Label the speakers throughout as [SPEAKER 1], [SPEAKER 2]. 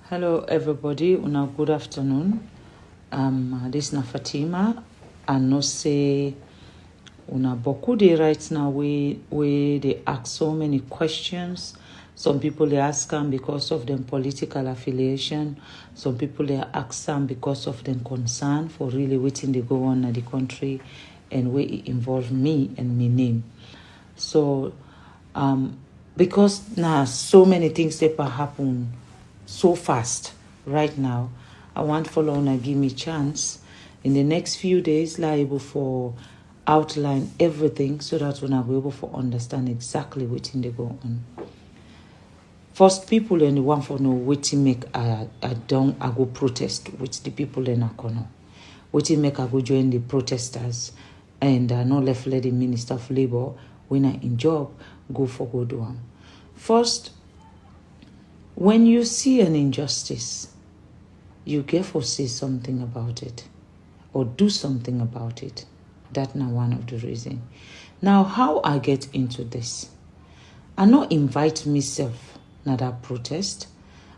[SPEAKER 1] Hello everybody, una good afternoon. This is Fatima. I know say una boku dey right now we they ask so many questions. Some people they ask them because of them political affiliation. Some people they ask them because of them concern for really waiting they go on in the country and where it involve me and my name. So because now so many things that happen so fast right now, I want follow una give me chance in the next few days liable for outline everything so that we're be able to understand exactly what they go on. First, people and the one for know what make I go protest with the people in Akono. What make I go join the protesters and not left let the Minister of Labour when I in job go for go do am. First, when you see an injustice, you get to say something about it or do something about it. That's not one of the reasons. Now, how I get into this? I not invite myself na that protest.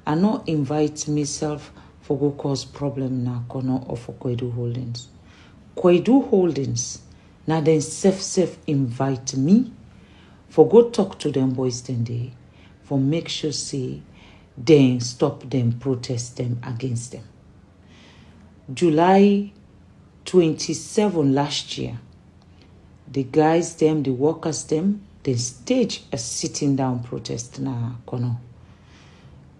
[SPEAKER 1] I not invite myself for go cause problem na Kono or for Koidu Holdings. Koidu Holdings na then self invite me for go talk to them boys then day for make sure say then stop them, protest them against them. July 27 last year, the guys them, the workers them, they staged a sitting down protest na Kono.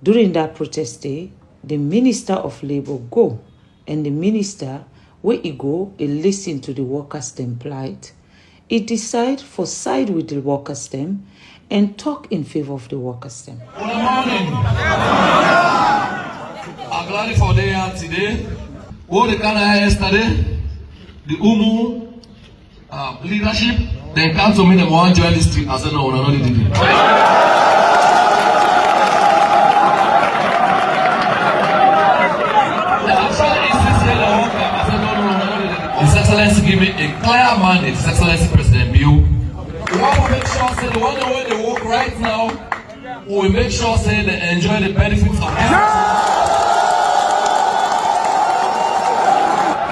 [SPEAKER 1] During that protest day, the Minister of Labour go, and the minister, where he go, he listen to the workers them plight. He decide for side with the workers them and talk in favor of the workers them.
[SPEAKER 2] Good morning. I'm glad for the day today. What the kind of yesterday, the Umu leadership, they come to me the one join this street. I said no, no, did it. His Excellency give me a clear mandate. His Excellency President Bill. We want to make sure say the one way they work right now, we will make sure say they enjoy the benefits of it.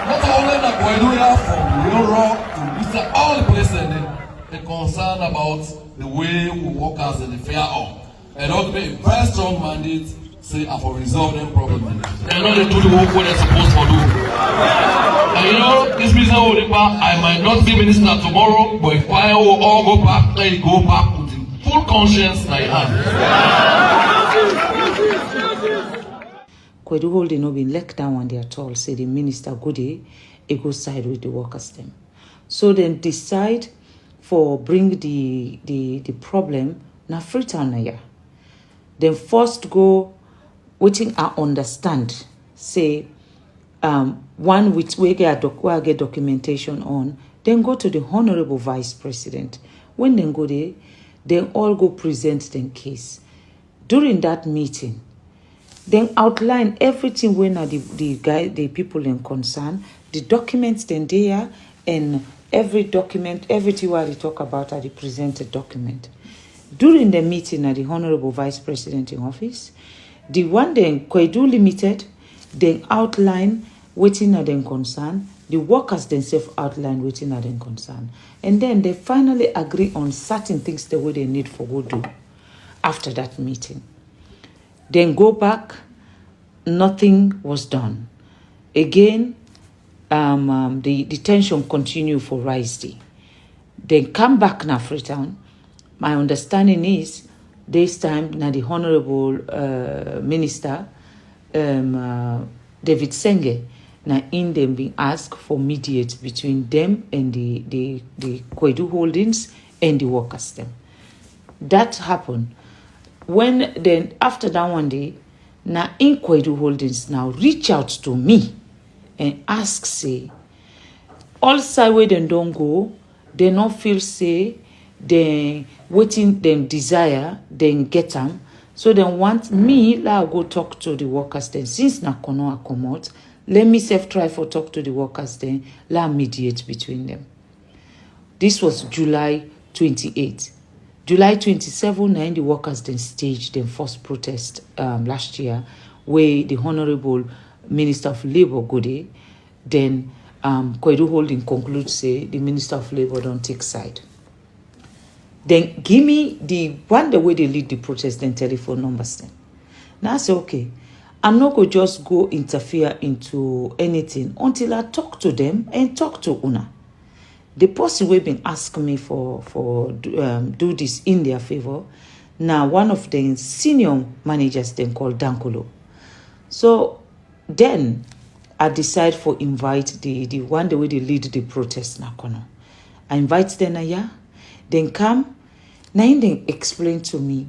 [SPEAKER 2] Not only that Koidu from Leone to Vista, all the places they're concerned about the way we workers in the fair on. And ought to be a very strong mandate, say I for resolve them problem. They're not they do the work what they're supposed to do. And you know, this reason I might not be minister tomorrow, but if I will all go back, let it go back with full conscience in my hand.
[SPEAKER 1] Koidu Holding no been let down one day at all. Say the minister go there, he go side with the workers them. So then decide for bring the problem na Freetown na ya. Then first go waiting I understand. Say one which we get documentation on, then go to the Honorable Vice President. When they go there, then all go present their case. During that meeting, then outline everything when the people in concern, the documents then there, and every document, everything what they talk about are the presented document. During the meeting at the Honorable Vice President in office, the one then Koidu Limited, then outline waiting at them concern, the workers themselves outline waiting at them concern. And then they finally agree on certain things the way they need for go do after that meeting. Then go back, nothing was done. Again, the tension continue for Rice Day. Then come back now Freetown. My understanding is this time now the Honorable Minister David Senge now in them being asked for mediate between them and the Koidu Holdings and the workers them. That happened when then after that one day now in Koidu Holdings now reach out to me and ask say all side where they don't go, they not feel say they waiting them desire then get them. So they want me, let go talk to the workers then. Since na Kono come out, let me self try for talk to the workers then, let mediate between them. This was July 28. July 27, and the workers then staged their first protest last year where the Honorable Minister of Labour go there, then Koidu Holding concludes say the Minister of Labour don't take side. Then give me the one the way they lead the protest, then telephone numbers then. Now I say, okay, I'm not going to just go interfere into anything until I talk to them and talk to Una. The person who been asking me for do this in their favor, now one of the senior managers then called Dankolo. So then I decide for invite the one the way they lead the protest now. I invite them here, then come, now they explain to me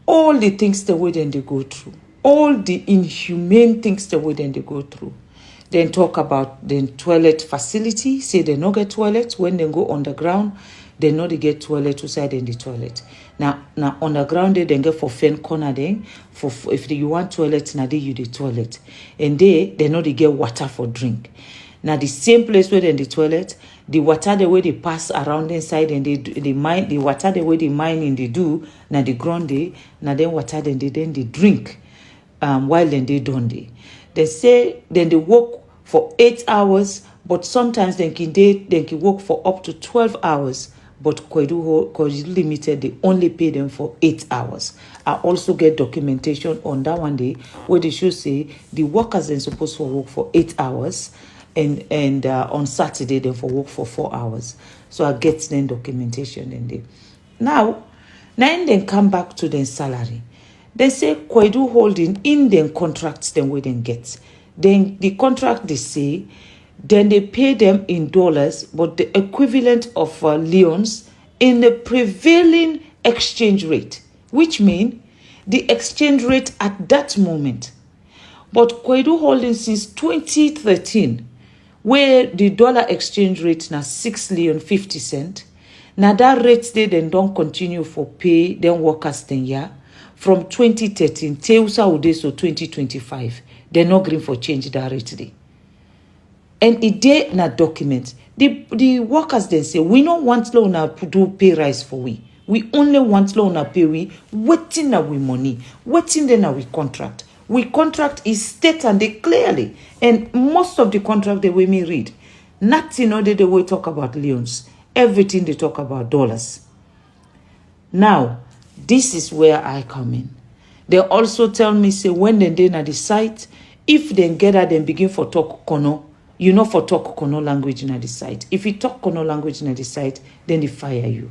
[SPEAKER 1] all the things the way then they go through, all the inhumane things the way then they go through. Then talk about the toilet facility, say they no get toilet when they go underground, they know they get toilet outside in the toilet. Now underground they get for fen corner then, for if you want toilet, now they use the toilet. And they know they get water for drink. Now the same place where in the toilet, the water the way they pass around inside and they mine the water the way they mine in they do, now the ground they, now then water then they drink while then they don't they. They say then they work for 8 hours, but sometimes they can work for up to 12 hours. But Koidu Limited, they only pay them for 8 hours. I also get documentation on that one day where they should say the workers are supposed to work for 8 hours and on Saturday they for work for 4 hours. So I get then documentation in there. Now they come back to their salary. They say Koidu Holding in their contracts them where they get. Then the contract they say, then they pay them in dollars, but the equivalent of leones in the prevailing exchange rate, which means the exchange rate at that moment. But Koidu Holding since 2013, where the dollar exchange rate now 6 leon 50 cents, now that rate they then don't continue for pay them workers 10 year from 2013 till so 2025. They're not green for change that rate today. And it did not document. The workers then say, we don't want loan to do pay rise for we. We only want loan to pay we, waiting that we money, waiting then that we contract. We contract is state and they clearly. And most of the contract the way me read, nothing other the way talk about leons. Everything they talk about dollars. Now, this is where I come in. They also tell me, say, when they na the site, if they get out and begin for talk Kono, you know for talk Kono language in the site. If you talk Kono language in the site, then they fire you.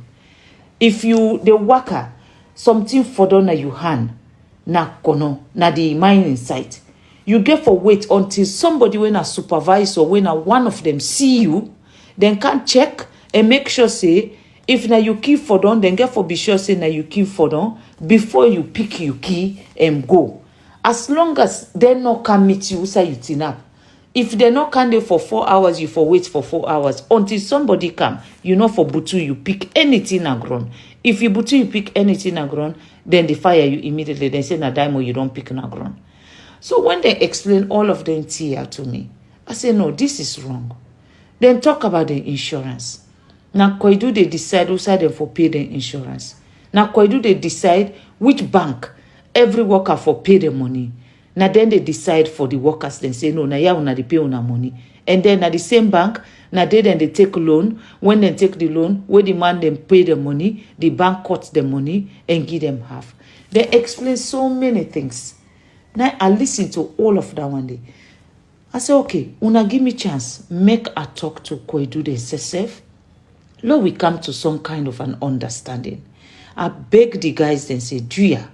[SPEAKER 1] If you, the worker, something for done na you hand, na Kono, na the mining site, you get for wait until somebody when a supervisor, when a one of them see you, then can check and make sure, say, if na you key for done, then get for be sure, say, na you key for done, before you pick your key and go. As long as they not can meet you, say you tin up. If they not can there for 4 hours, you for wait for 4 hours until somebody come. You know for butu you pick anything na ground. If you butu you pick anything na ground, then they fire you immediately. They say na daimo you don't pick na ground. So when they explain all of them here to me, I say no, this is wrong. Then talk about the insurance. Now Koidu they decide who side them for pay the insurance. Now Koidu they decide which bank every worker for pay the money. Now then they decide for the workers, then say no, now ya una they pay una money. And then at the same bank, now then they take loan. When they take the loan, where the man then pay the money, the bank cuts the money and give them half. They explain so many things. Now I listen to all of that one day. I say, okay, una give me chance, make a talk to Koidu the SSF. Lord, we come to some kind of an understanding. I beg the guys then say, Juya,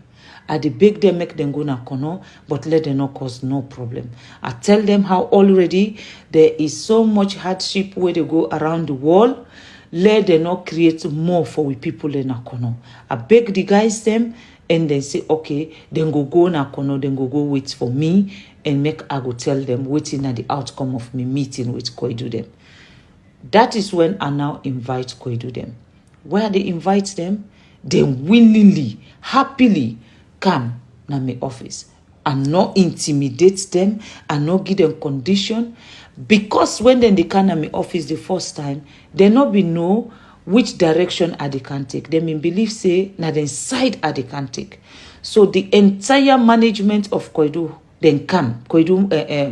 [SPEAKER 1] I beg them make them go na kono, but let them not cause no problem. I tell them how already there is so much hardship where they go around the world. Let them not create more for we people in na kono. I beg the guys them and they say, okay, then go na kono, then go wait for me and make I go tell them waiting at the outcome of me meeting with Koidu them. That is when I now invite Koidu them. Where they invite them, they willingly, happily come na my office and not intimidate them and not give them condition, because when they come na my office the first time, they not be know which direction they can take. They may believe say na the side they can take. So the entire management of Koidu then come, Koidu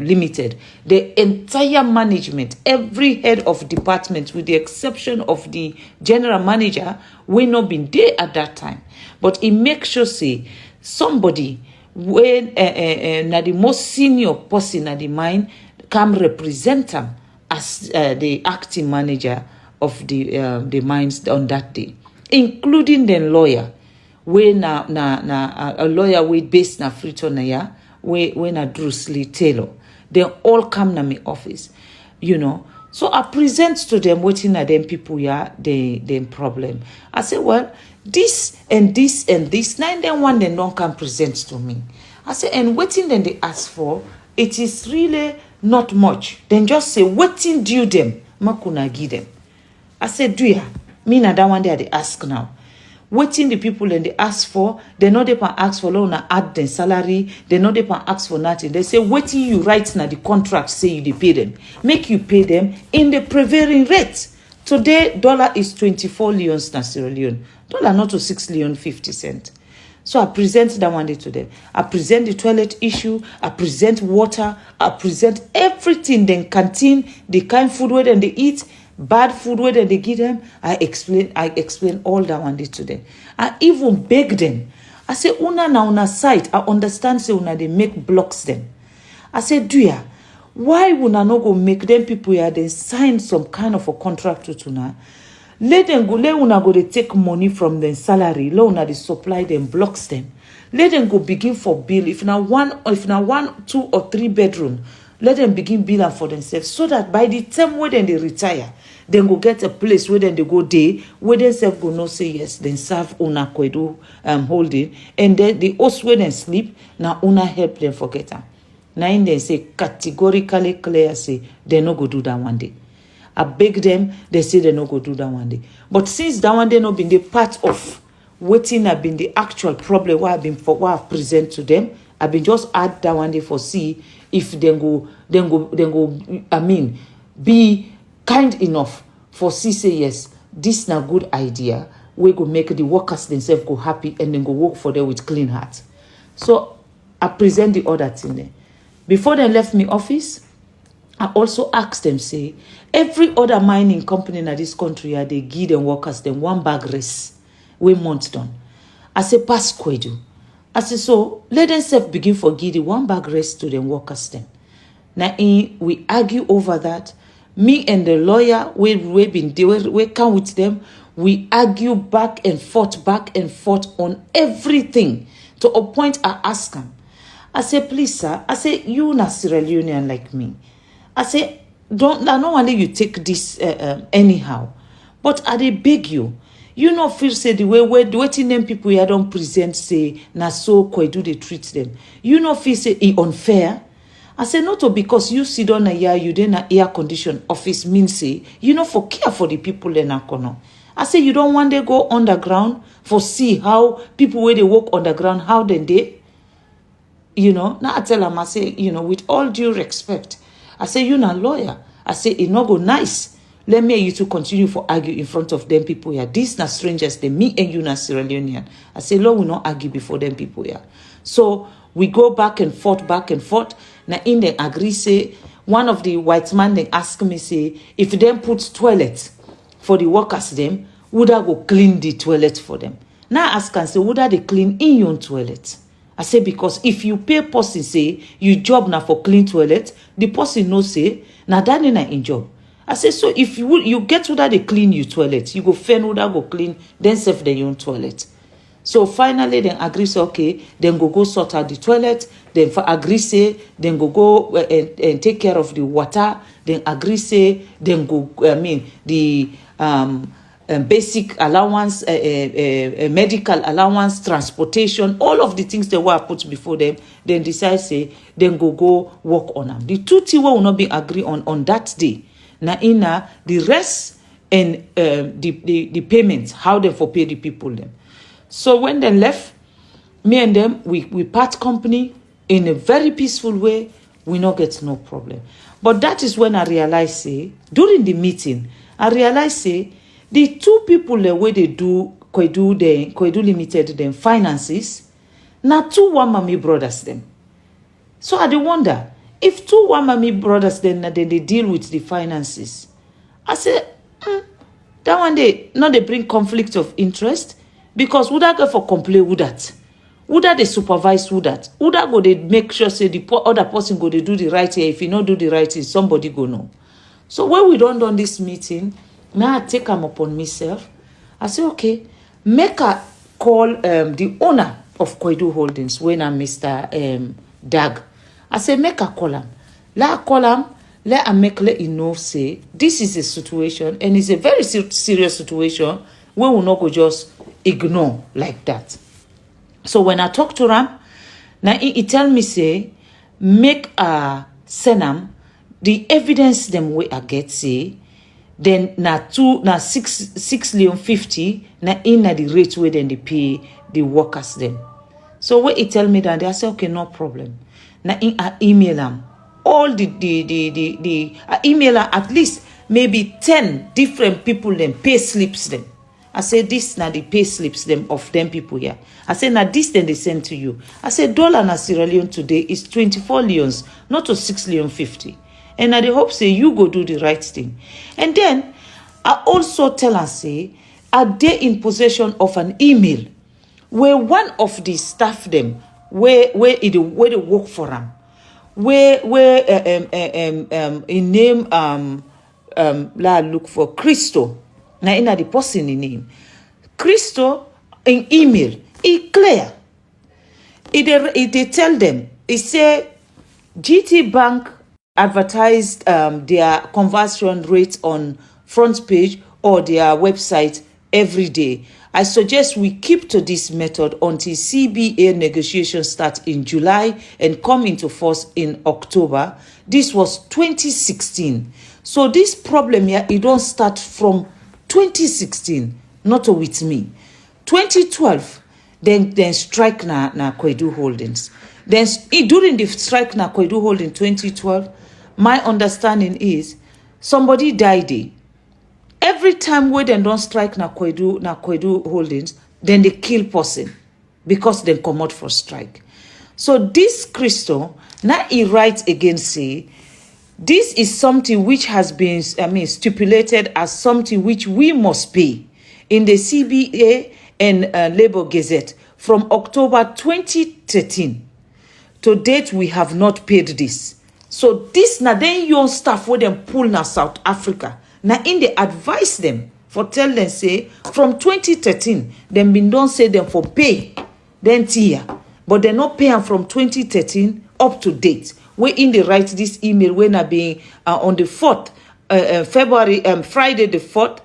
[SPEAKER 1] Limited, the entire management, every head of department, with the exception of the general manager, will not been there at that time. But it makes sure, say, somebody, when the most senior person at the mine, come represent them as the acting manager of the mines on that day, including the lawyer, when a lawyer we based na Freetown ya, when a Bruce Lee Taylor, they all come to my office, So I present to them waiting at them people the problem. I say, well, this and this and this, now then one then don't come present to me. I say, and waiting then they ask for, it is really not much. Then just say, waiting due them, makuna give them. I said, do ya? Me na that one there they ask now. Waiting the people and they ask for, they know they can ask for loan add their salary, they know they can ask for nothing. They say, waiting you write now the contract say you they pay them. Make you pay them in the prevailing rate. Today, dollar is 24 leons na Sierra Leone. Dollar not to 6 leon 50 cents. So I present that one day to them. I present the toilet issue, I present water, I present everything, then canteen, the kind food where they eat, bad food where they give them. I explain all that one day to them. I even beg them. I say, una na una site, I understand say una they make blocks them. I say, do ya? Why una no go make them people here then sign some kind of a contract to una? Let them go, let una go they take money from their salary, let una they supply them, blocks them. Let them go begin for bill. If now one, 2 or 3 bedroom, let them begin billing for themselves, so that by the time when they retire, then go get a place where then they go day, where themselves go no say yes, then serve una Koidu holding, and then the host where then sleep, now una help them forget them. Now in they say categorically clear say they no go do that one day. I beg them, they say they no go do that one day. But since that one day no been the part of waiting, have been the actual problem what I've present to them, I've been just add that one day for see if they go, I mean, be kind enough for see say yes, this na good idea. We go make the workers themselves go happy and then go work for them with clean heart. So I present the other thing there. Before they left me office, I also asked them, say, every other mining company in this country, they give them workers them 1 bag race, we month done. I say, pass Koidu. I say, so let them self begin for give the 1 bag race to them workers them. Now, we argue over that. Me and the lawyer, we come with them. We argue back and forth on everything. To a point, I ask them. I say, please, sir. I say, you na Sierra Leonean like me. I say, I don't want you take this anyhow. But I beg you. You know, feel say the way the waiting them people here don't present say na so Koidu they treat them. You know, feel say it unfair. I say not because you sit on a year, you then a air condition office means say you know for care for the people in Akono. I say you don't want to go underground for see how people where they walk underground how then they. Now I tell them, I say, with all due respect, I say, you're not a lawyer. I say, it not go nice. Let me and you to continue for argue in front of them people here. These not strangers, they me and you not Sierra Leonean. I say, Lord, we not argue before them people here. So we go back and forth. Now in the agree, say, one of the white man, they ask me, say, if them put toilet for the workers them, would I go clean the toilet for them? Now I ask and say, would I they clean in your toilet? I say, because if you pay person, say, you job now for clean toilet, the person no say, now that na in job. I say, so if you get to that they clean your toilet, you go fend with that go clean, then save the own toilet. So finally, then agree say, okay, then go sort out the toilet, then for agree say, then go and take care of the water, then agree say, then go, the basic allowance, medical allowance, transportation, all of the things they were put before them, then decide say, then go work on them. The 2 things will not be agreed on that day. Now, the rest and the payments, how they for pay the people them. So when they left, me and them, we part company in a very peaceful way. We not get no problem. But that is when I realized, say, during the meeting, I realized, say, the 2 people the way they do Koidu Limited them finances, now 2 one mommy brothers them. So I dey wonder, if two Wamami brothers then they deal with the finances, I say, that one day, not they bring conflict of interest, because would I go for complain with that? Would that they supervise with that? Would that go they make sure say the other person go they do the right here? If you not do the right thing, somebody go know. So when we don't done this meeting, now I take them upon myself. I say, okay, make a call the owner of Koidu Holdings, when I'm Mr. Dag. I say, make a call him. Let her call him. Let you know, say, this is a situation, and it's a very serious situation, we will not go just ignore like that. So when I talk to him, now he tell me, say, make a send him the evidence them way I get, say, then na 6 Leone 50, na in the rate where then they pay the workers them. So when he tell me that, I say, okay, no problem. Now in I email them all the I email her at least maybe 10 different people them pay slips them. I say, this na the pay slips them of them people here. I say, now this then they send to you. I say, dollar na Sierra Leone today is 24 leons, not to 6 Leone 50. And I dey hope say you go do the right thing. And then I also tell her, say, are they in possession of an email where one of the staff them where they work for them, where in name la look for Christo. Now in the person in name Christo in email it clear. It tell them, it say GT Bank advertised their conversion rate on front page or their website every day. I suggest we keep to this method until CBA negotiations start in July and come into force in October. This was 2016. So this problem here, it don't start from 2016, not with me. 2012, then strike na Koidu Holdings. Then during the strike na Koidu Holdings 2012, my understanding is somebody died there. Every time we then don't strike na Koidu Holdings, then they kill person because they come out for strike. So this Christo, now he writes again, say, this is something which has been, stipulated as something which we must pay in the CBA and Labour Gazette from October 2013. To date, we have not paid this. So this na then young staff where them pull na South Africa. Now in they advise them for tell them, say, from 2013, them been don't say them for pay then tier. But they not pay them from 2013 up to date. We in they write this email when I being on the 4th February, Friday the 4th,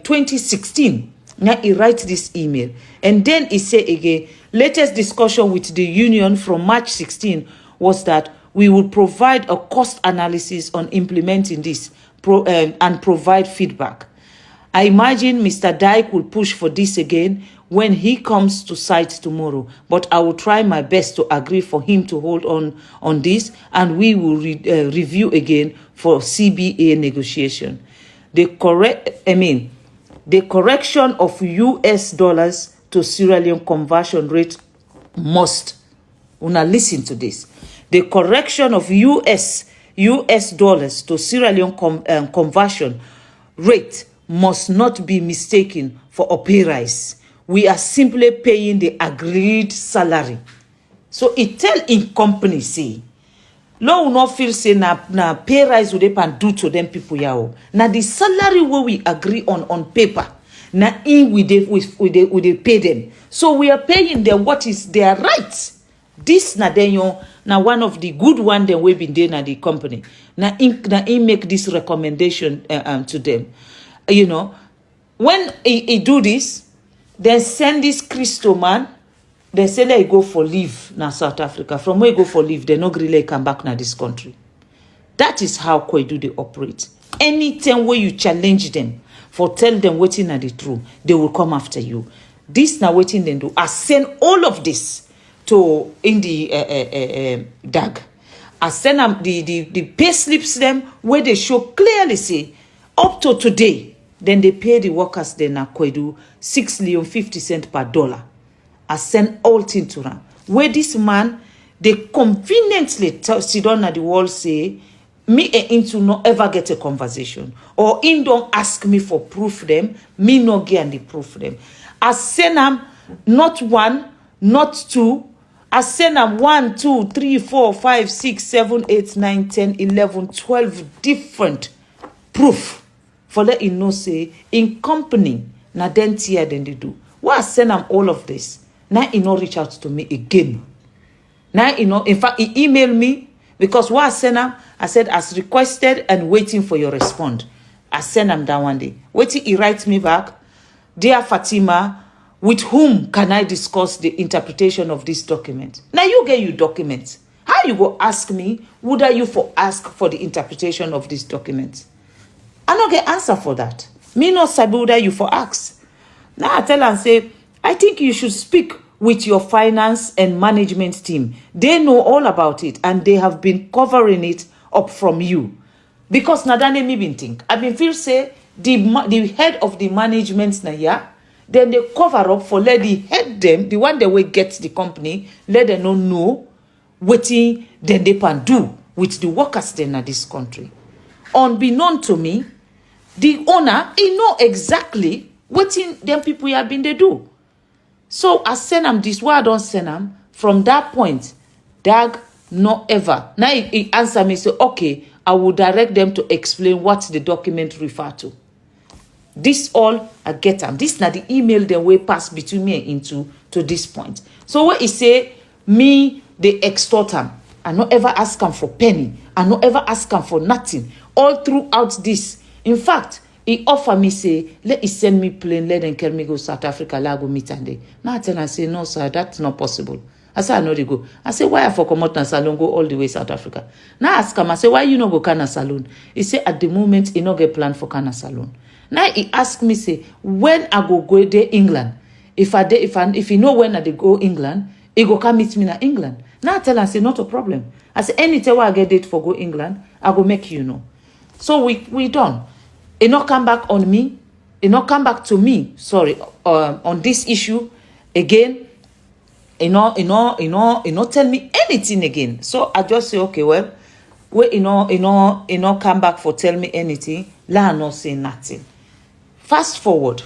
[SPEAKER 1] 2016. Now he writes this email. And then he say again, latest discussion with the union from March 16 was that we will provide a cost analysis on implementing this and provide feedback. I imagine Mr. Dyke will push for this again when he comes to site tomorrow, but I will try my best to agree for him to hold on this, and we will review again for CBA negotiation. The correction of US dollars to Sierra Leone conversion rate must, una listen to this, the correction of US dollars to Sierra Leone conversion rate must not be mistaken for a pay rise. We are simply paying the agreed salary. So it tell in company, say, no not feel say na pay rise we dey do to them people yao. Na the salary where we agree on paper. Na in we dey pay them. So we are paying them what is their right. This na then na one of the good one that we been doing at the company. Na in make this recommendation to them. You know, when he do this, then send this Christo man. They say they go for leave na South Africa. From where he go for leave, they no really come back na this country. That is how Koidu they operate. Anytime where you challenge them for tell them waiting at the truth, they will come after you. This now waiting them do. I send all of this to in the DAG. I send them the pay slips them where they show clearly say up to today, then they pay the workers then na Koidu 6 Leone 50 cents per dollar. I send all things to them. Where this man they conveniently sit down at the wall say, me and him to not ever get a conversation. Or him don't ask me for proof them, me no get the proof them. I send them not one, not two. I send them 1, 2, 3, 4, 5, 6, 7, 8, 9, 10, 11, 12 different proof for let you know say in company na then tier than they do. Why I send them all of this? Now he no reach out to me again. Now in fact he emailed me because what I send him, I said as requested and waiting for your response. I send him that one day. Waiting, he writes me back, dear Fatima, with whom can I discuss the interpretation of this document? Now you get your documents. How you go ask me, would I you for ask for the interpretation of this document? I not get answer for that. Me no sabi would I you for ask. Now I tell and say, I think you should speak with your finance and management team. They know all about it and they have been covering it up from you. Because nadane me been think. I been feel say the head of the management na yeah, then they cover up for let the head them, the one that will get the company, let them not know what then they can do with the workers then in this country. Unbeknown to me, the owner, he know exactly what them people have been they do. So I send them this, why I don't send them, from that point, Dag, not ever. Now he answer me, say, okay, I will direct them to explain what the document refer to. This all, I get them. This not the email the way pass between me and into to this point. So what he say, me, they extort them. I not ever ask them for penny. I not ever ask them for nothing. All throughout this. In fact, he offer me say, let he send me plane, let them carry me go South Africa, let go meet and day. Now I tell him, I say, no sir, that's not possible. I say, I know they go. I say, why I for come out na salon go all the way South Africa? Now I ask him, I say, why you no go Kana Salon? He say, at the moment, he no get plan for Kana Salon. Now he ask me, say, when I go there England, if he know when I dey go England, he go come meet me in England. Now I tell him, I say, not a problem. I say, anytime I get date for go England, I go make you know. So we done. He not come back on me. He not come back to me. Sorry, on this issue again. He not tell me anything again. So I just say, okay, well, he not come back for tell me anything. La not say nothing. Fast forward.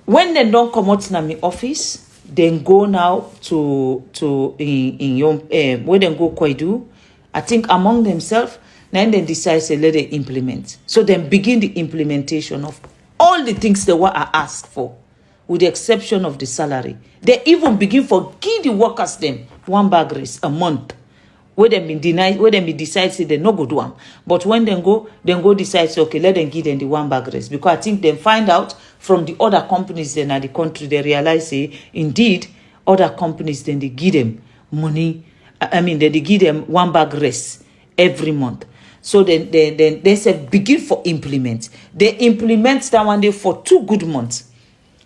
[SPEAKER 1] When they don't come out in my office, then go now to in your where they go Koidu. I think among themselves. Then they decide to let them implement. So then begin the implementation of all the things they were asked for, with the exception of the salary. They even begin for give the workers them 1 bag raise a month. Where them been denied, where them be decide say they no go do them. But when they go decide say, okay, let them give them the 1 bag raise. Because I think they find out from the other companies then at the country, they realize say indeed other companies then they give them money. I mean they give them 1 bag raise every month. So then they said begin for implement. They implement that one day for 2 good months.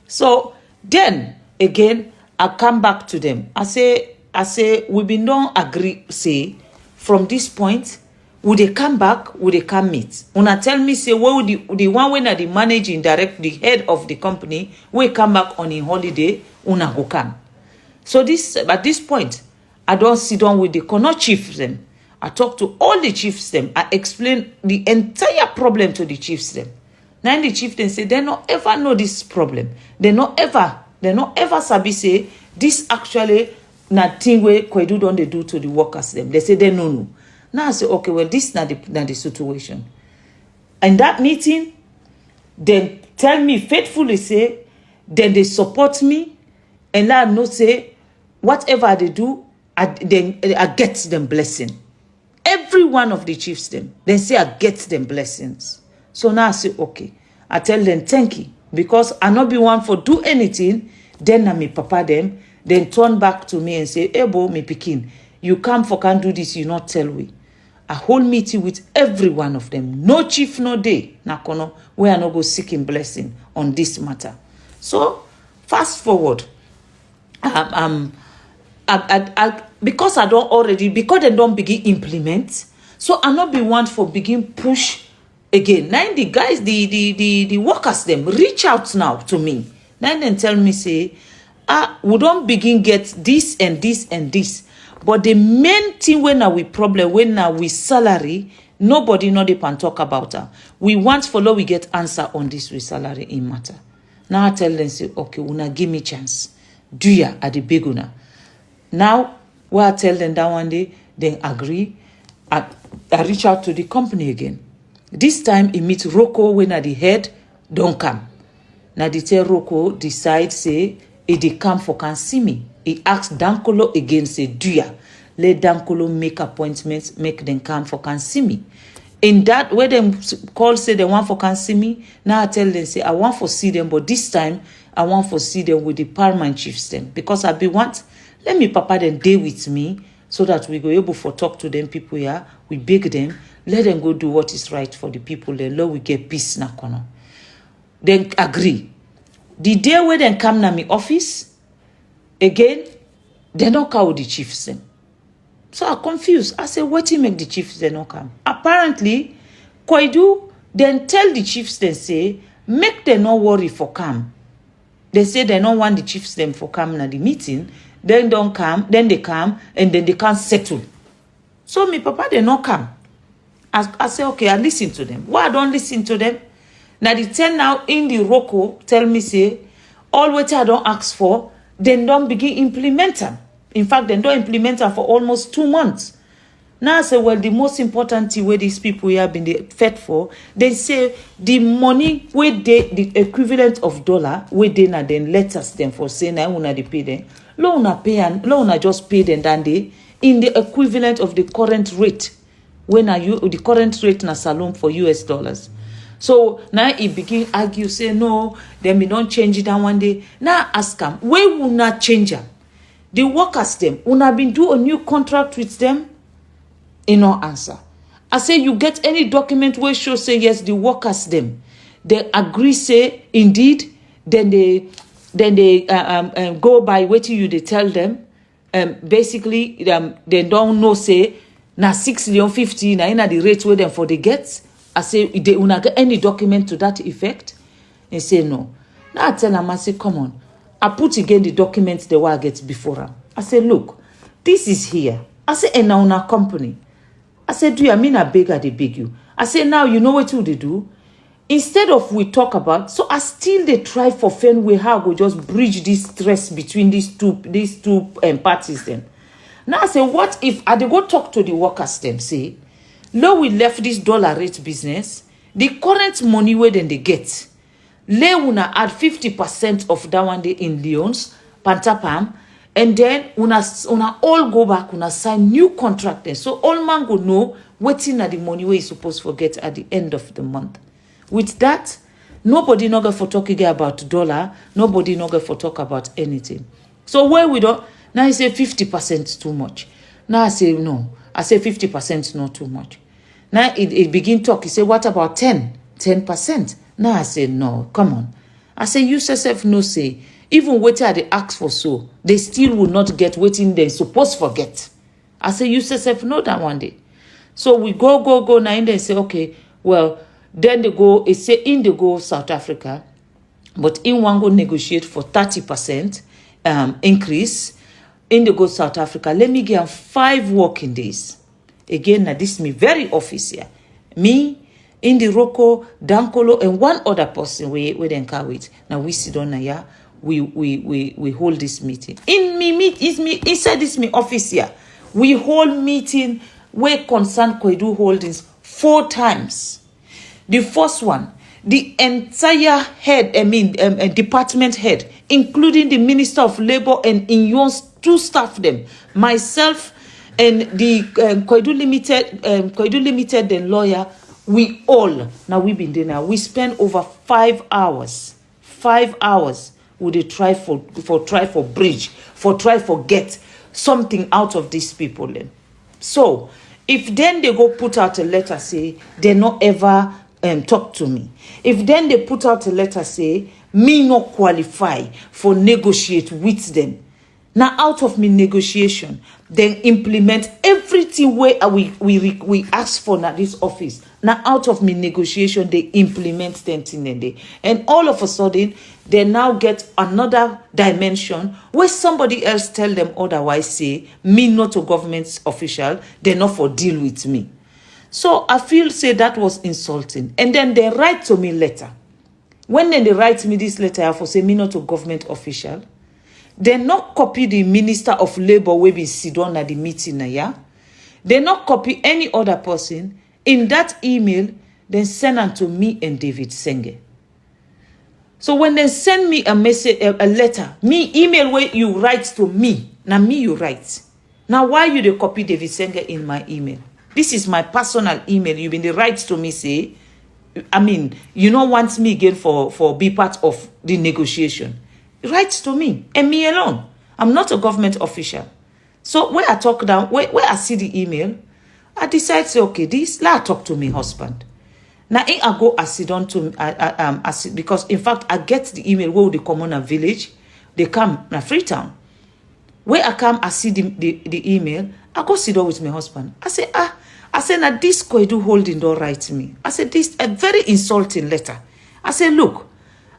[SPEAKER 1] So then again I come back to them. I say we be don't agree. Say from this point, would they come back? Would they come meet? Una tell me say where would the one when the managing direct the head of the company will come back on a holiday? Una go come. So this at this point, I don't sit down with the corner chiefs them. I talk to all the chiefs them. I explain the entire problem to the chiefs them. Now the chiefs then say they not ever know this problem. They not ever sabi say this actually na thing where Koidu don't they do to the workers them. They say they no. Now I say okay, well this not the situation. And that meeting, then tell me faithfully say, then they support me, and I know say whatever they do, I get them blessing. Every one of the chiefs them, then say I get them blessings. So now I say, okay. I tell them thank you. Because I not be one for do anything, then I me papa them, then turn back to me and say, hey bo, me pikin, you come for can do this, you not tell we. I hold meeting with every one of them. No chief, no day. Nakono, where I no go seeking blessing on this matter. So fast forward. Because I don't already, because they don't begin implement, so I not be one for begin push again. Now the guys, the workers them reach out now to me. Then tell me say, we don't begin get this and this and this. But the main thing when we problem, when we salary, nobody know they can talk about her. We want follow, we get answer on this with salary in matter. Now I tell them, say, okay, una give me chance. Do ya at the big una. Now, what I tell them that one day, they agree. I reach out to the company again. This time, he meet Rocco when at the head, don't come. Now, they tell Rocco, decide, say, they come for can see me. He asked Dankolo again, say, do ya? Let Dankolo make appointments, make them come for can see me. In that, where them call, say, they want for can see me, now I tell them, say, I want for see them, but this time, I want for see them with the paramount chiefs them. Because I be want, let me papa them day with me, so that we go able for talk to them people here, we beg them, let them go do what is right for the people, then Lord, we get peace na kono. Then agree. The day where they come na me office, again, they don't call the chiefs them. So I confused. I said, what do you make the chiefs they not come? Apparently, Koidu then tell the chiefs then say, make them not worry for come. They say they don't want the chiefs them for come na the meeting, then don't come, then they come, and then they can't settle. So me papa they not come. I say, okay, I listen to them. Why I don't listen to them? Now the 10 now in the Rocco tell me say, all what I don't ask for, then don't begin implement them. In fact, they don't implement them for almost 2 months. Now I say, well, the most important thing where these people have been fed for, they say the money where they, the equivalent of dollar, where they na then let us them for saying I wanna pay them. Loan pay and loan just pay them than they in the equivalent of the current rate. When are you the current rate na salon for US dollars? So now he begin argue, say no, then we don't change it that one day. Now ask them, where will not change them? The workers them, una been do a new contract with them? In no answer. I say you get any document where show say yes, the workers them. They agree say indeed, then they go by what you they tell them. Basically, they don't know say na 6,50,000 na ina the rate where them for the get. I say they una get any document to that effect. They say no. Now I tell them, I say come on. I put again the documents the way I get before them. I say look, this is here. I say and now una company. I said, do you I mean I beg they beg you? I say now you know what they do? Instead of we talk about, so I still they try for fun way how go just bridge this stress between these two parties then. Now I say, what if I they go talk to the workers them say, now we left this dollar rate business, the current money where then they get. Lay una add 50% of that one day in Leone's, Pantapam, and then una all go back, una sign new contract there. So all man go know waiting at the money where you supposed to get at the end of the month. With that, nobody not going for talk again about dollar, nobody not going for talk about anything. So where we don't, now I say 50% too much. Now I say no, I say 50% not too much. Now it begin talk, he say what about 10%? Now I say no, come on. I say you yourself no say, even waiting they ask for so, they still will not get waiting they supposed to forget. I say you yourself know that one day. So we go now and then say, okay, well, then they go, it say in they go South Africa, but in one go negotiate for 30% increase. In they go South Africa, let me give 5 working days. Again, now this me very office here. Me, Indi Rocco, Dankolo, and one other person we then can wait. Now we sit on here, we hold this meeting. Inside this me office here. We hold meeting where concerned Koidu Holdings 4 times. The first one, the entire head, department head, including the Minister of Labour and Inyon's 2 staff them, myself and the Koidu Limited, the lawyer, we all, now we been there now, we spend over 5 hours. 5 hours would they try for bridge, try for get something out of these people then. So, if then they go put out a letter say, they not ever talk to me. If then they put out a letter say, me not qualify for negotiate with them. Now out of me negotiation, then implement everything where we ask for na this office. Now out of me negotiation, they implement them in day. And all of a sudden, they now get another dimension where somebody else tell them otherwise, say, me not a government official, they not for deal with me. So I feel say that was insulting. And then they write to me letter. When then they write me this letter, I for say me not a government official. They not copy the Minister of Labour we be sit down at the meeting, yeah? They not copy any other person. In that email, then send them to me and David Senge. So when they send me a message, a letter, me email where you write to me, now me you write. Now why you they copy David Senge in my email? This is my personal email. You been the right to me say, I mean, you don't want me again for be part of the negotiation. Write to me and me alone. I'm not a government official. So when I talk down, where I see the email, I decide say, okay, this let I talk to my husband. Now I go I sit down to because in fact I get the email where they come on a village, they come na Freetown. Where I come, I see the email, I go sit down with my husband. I say now this Koidu holding don't write me. I said this a very insulting letter. I said look.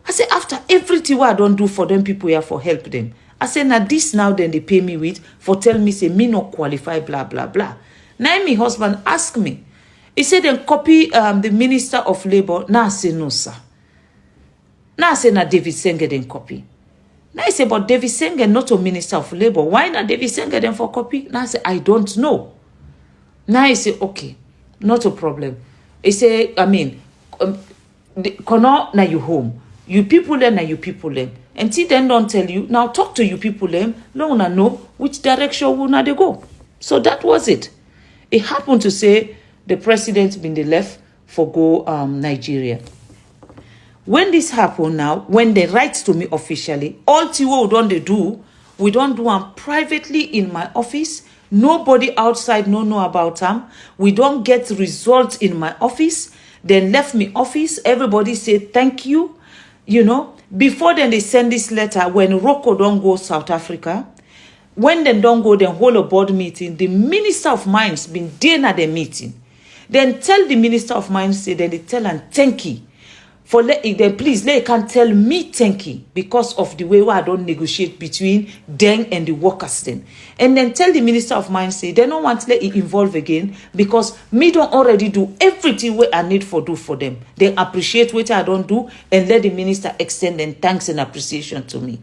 [SPEAKER 1] I say, after everything what I don't do for them, people here for help them. I say, now this now then they pay me with for tell me, say, me not qualify, blah, blah, blah. Now my husband ask me. He said, then copy the Minister of Labour. Now I say, no, sir. Now I say, now David Senge then copy. Now I say, but David Senge not a Minister of Labour. Why not David Senge then for copy? Now I say, I don't know. Now I say, okay, not a problem. He say, I mean, Kono na you home. You people them and you people them. And see then don't tell you. Now talk to you people them. Long na know which direction will not they go. So that was it. It happened to say the president been the left for go Nigeria. When this happened now, when they write to me officially, all what don't they do, we don't do them privately in my office. Nobody outside know about them. We don't get results in my office. Then left me office. Everybody say thank you. You know, before then they send this letter when Rocco don't go South Africa. When they don't go, then hold a board meeting. The Minister of Mines been there at the meeting. Then tell the Minister of Mines, say, then they tell and thank you. For then please, they can tell me thank you because of the way I don't negotiate between them and the workers then. And then tell the Minister of Mines, say, they don't want to let it involve again because me don't already do everything what I need for do for them. They appreciate what I don't do and let the minister extend and thanks and appreciation to me.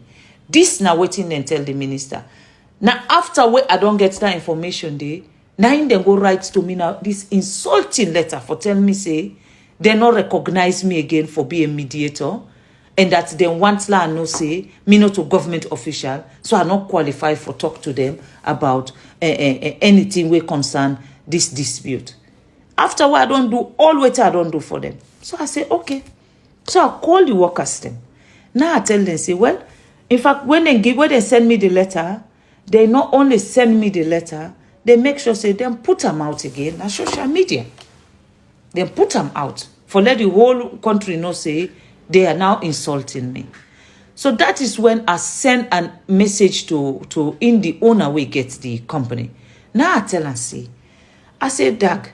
[SPEAKER 1] This now waiting and tell the minister. Now after what I don't get that information there, now then go write to me now this insulting letter for tell me say, they not recognize me again for being a mediator and that they want la no say me not a government official so I not qualify for talk to them about anything we concern this dispute. After what I don't do, all what I don't do for them. So I say, okay. So I call the workers them. Now I tell them, say, well, in fact, when they send me the letter, they not only send me the letter, they make sure say them put them out again on social media. Then put them out for let the whole country know say they are now insulting me. So that is when I send a message to in the owner we get the company. Now I tell and say, I say, Doug,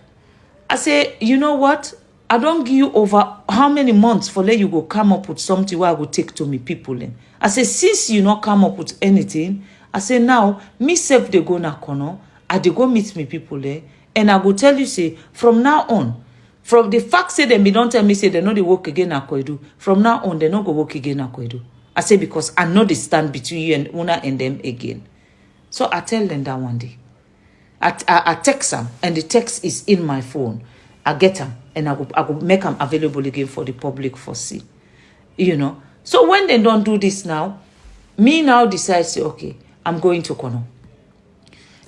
[SPEAKER 1] I say, you know what? I don't give you over how many months for let you go come up with something where I will take to me people in. I say, since you not come up with anything, I say now, me self they go na kono, I they go meet me people there, and I go tell you say, from now on, from the fact say them, don't tell me say they know they work again at Koidu. From now on, they not go work again at Koidu. I say because I know they stand between you and Una and them again. So I tell them that one day. I text them and the text is in my phone. I get them and I go make them available again for the public for see. You know. So when they don't do this now, me now decide say okay, I'm going to Kono.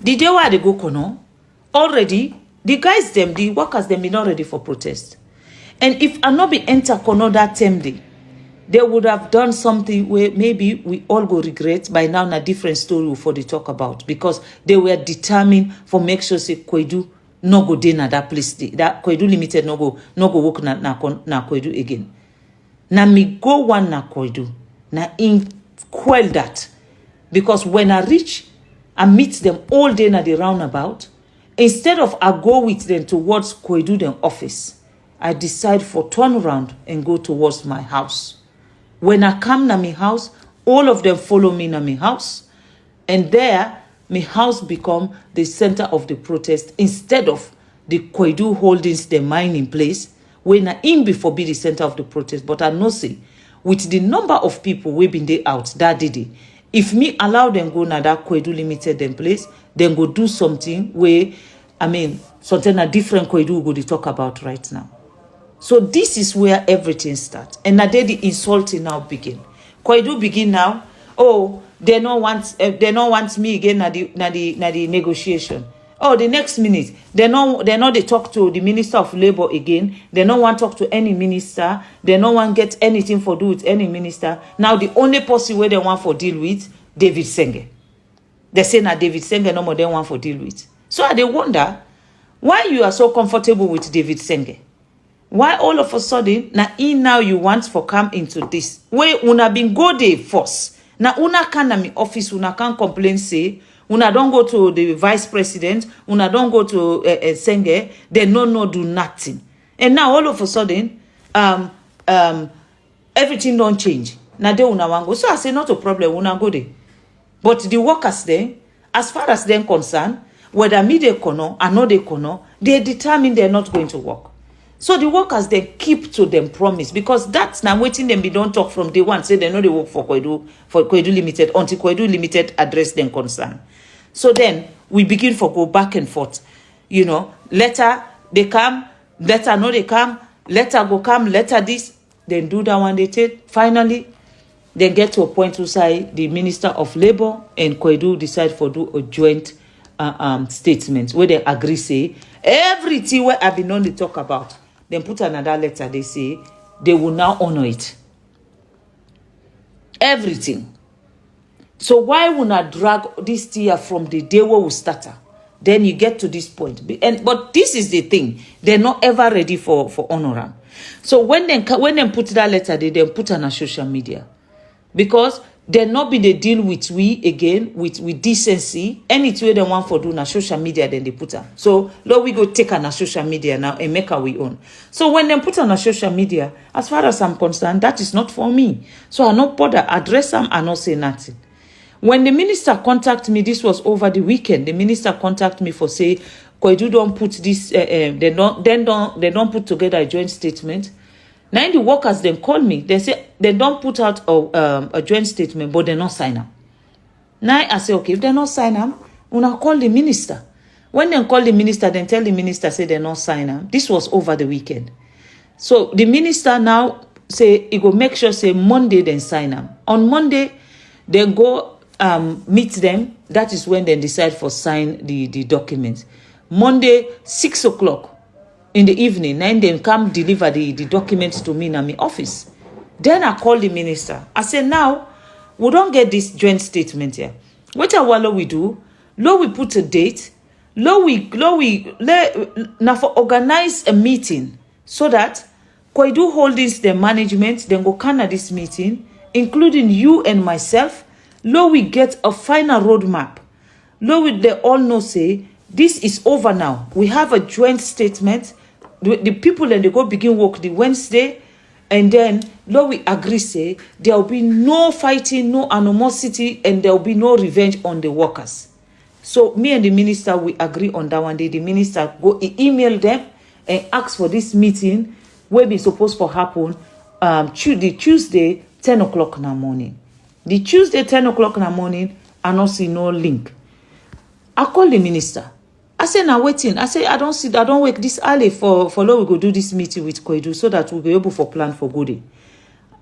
[SPEAKER 1] The day where they go Kono, already the guys them, the workers them, be not ready for protest. And if I not be enter Kono that same day, they would have done something where maybe we all go regret by now a different story for the talk about because they were determined for make sure say Koidu no go dey na that place that Koidu Limited no go work na Koidu again. Na me go one na Koidu na in quell that because when I reach and meet them all day at the roundabout. Instead of I go with them towards Koidu them office, I decide for turn around and go towards my house. When I come to my house, all of them follow me to my house. And there, my house become the center of the protest instead of the Koidu holdings the mind in place, when I in before be the center of the protest. But I know say, with the number of people we been there out that day, if me allow them go na that Koidu limited them place, then go do something where, something a different Koidu go to talk about right now. So this is where everything starts. And now the insulting now begin. Koidu begin now. Oh, they don't want me again na the negotiation. Oh, the next minute, they talk to the Minister of Labour again. They don't want to talk to any minister. They don't want get anything for do with any minister. Now the only person where they want for deal with, David Senge. They say now David Senge no more they want for deal with. So I wonder why you are so comfortable with David Senge. Why all of a sudden now you want for come into this? Where una been go there first. Now una can na me office, una can complain say, una don't go to the vice president, una don't go to Senge, they no do nothing. And now all of a sudden, everything don't change. Now they una want go. So I say not a problem, una go there. But the workers there, as far as they're concerned, whether me they kono or not they kono, they determine they're not going to work. So the workers they keep to them promise, because that's now waiting them. They don't talk from day one. Say they know they work for Koidu Limited until Koidu Limited address them concern. So then we begin for go back and forth. Letter they come, letter no they come, letter go come, letter this, then do that one they take. Finally, they get to a point to say the Minister of Labour and Koidu decide for do a joint statement where they agree say everything where I've been on to talk about. Then put another letter, they say they will now honor it. Everything. So why would not drag this year from the day where we started? Then you get to this point. But this is the thing. They're not ever ready for honor. So when they put that letter, they then put on a social media. Because they're not be the deal with we again, with decency. Anything they want for do na social media, then they put her. So, Lord, we go take on a social media now and make our we own. So when they put on a social media, as far as I'm concerned, that is not for me. So I not bother address them and not say nothing. When the minister contact me, this was over the weekend. The minister contact me for say, Koidu don't put this. They don't put together a joint statement. Now the workers then call me. They say they don't put out a joint statement, but they not sign them. Now I say, okay, if they not sign them, una call the minister. When they call the minister, then tell the minister say they not sign them. This was over the weekend. So the minister now say he go make sure say Monday then sign them. On Monday, then go meet them. That is when they decide for sign the document. Monday 6 o'clock. In the evening, then they come deliver the documents to me in my office. Then I call the minister. I say, now, we don't get this joint statement here. What we do, Lo we put a date, Lo we now for organize a meeting so that Koidu Holdings, the management, then go can at this meeting, including you and myself. Lo we get a final roadmap. Lo they all know say, this is over now. We have a joint statement. The people and they go begin work the Wednesday, and then Lord we agree say there will be no fighting, no animosity, and there will be no revenge on the workers. So me and the minister we agree on that one day. The minister go email them and ask for this meeting where be supposed to happen the Tuesday 10 o'clock in the morning. The Tuesday 10 o'clock in the morning, I don't see no link. I call the minister. I say now waiting. I say I don't wake this early for Lord we go do this meeting with Koidu so that we'll be able for plan for good day.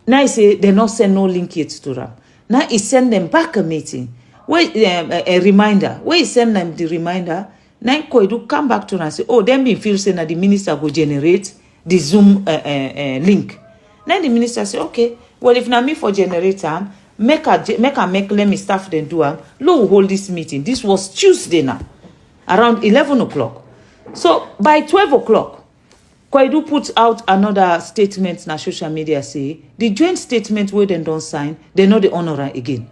[SPEAKER 1] Now I say they not send no link yet to them. Now he send them back a meeting. Where a reminder. Where he send them the reminder. Now Koidu come back to them and say, oh, then me feel saying that the minister will generate the Zoom link. Now the minister say, okay, well if not me for generator, make let me staff them do am. Lo hold this meeting. This was Tuesday now. Around 11 o'clock. So by 12 o'clock, Koidu put out another statement na social media say the joint statement where they don't sign, they know the honor again.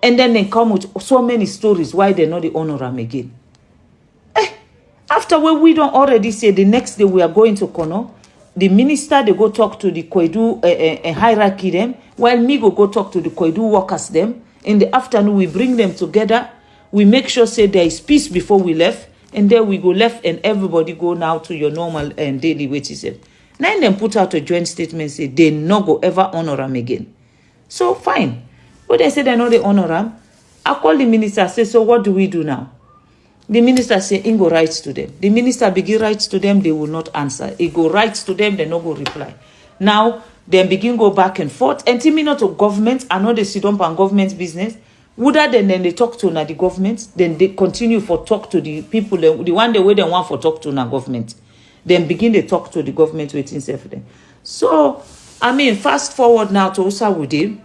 [SPEAKER 1] And then they come with so many stories why they know the honor am again. After we don't already say the next day we are going to Kono, the minister they go talk to the Koidu hierarchy them, while me go talk to the Koidu workers them. In the afternoon we bring them together. We make sure say there is peace before we left, and then we go left and everybody go now to your normal and daily wages. Now them put out a joint statement say they no go ever honor them again. So fine. But they say they know they honor them. I call the minister, say, so what do we do now? The minister say, he go write to them. The minister begin write to them, they will not answer. He go write to them, they no go reply. Now, then begin go back and forth. And me not to government, I know they sit up on government business. Would that then they talk to the government, then they continue for talk to the people, the one the way they want for talk to the government. Then begin they talk to the government waiting for them. So, I mean, fast forward now to Usawudi.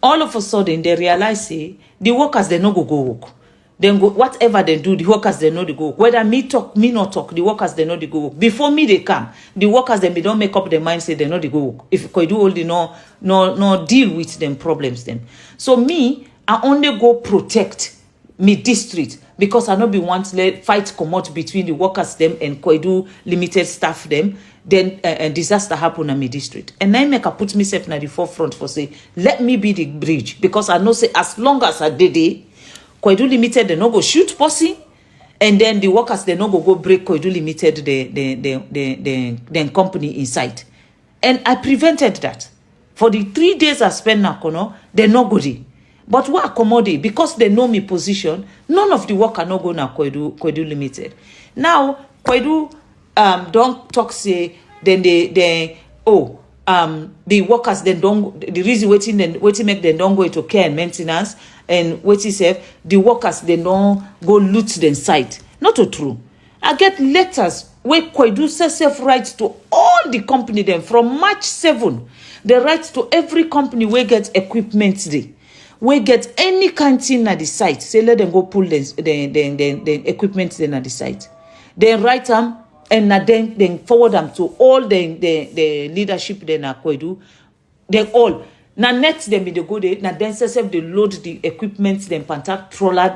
[SPEAKER 1] All of a sudden, they realize, say, the workers, they no go work. Then go, whatever they do, the workers, they know they go work. Whether me talk, me not talk, the workers, they know they go work. Before me, they come. The workers, they don't make up their mind, say they know they go work. If Koidu only no deal with them problems then. So me, I only go protect me district because I not be want to fight come out between the workers them and Koidu limited staff them. Then a disaster happen in my district. And I make I put myself in the forefront for say, let me be the bridge. Because I know say as long as I did it, Koidu Limited, they no go shoot pussy. And then the workers, they no go break Koidu Limited, the company inside. And I prevented that. For the 3 days I spent na Kono, they no go there. But what accommodate, because they know me position, none of the worker no go na Koidu Limited. Now, Koidu don't talk say, then the workers then don't, the reason waiting make them don't go into care and maintenance, and waiting say the workers they don't go loot them site. Not true. I get letters where Koidu self writes to all the company them from March 7. They write to every company where get equipment there. We get any kind thing at the site. Say let them go pull the equipment then at the site. Then write them and then forward them to all the leadership then at Koidu. Then all. Now next them they go there. Now then they load the equipment then pantak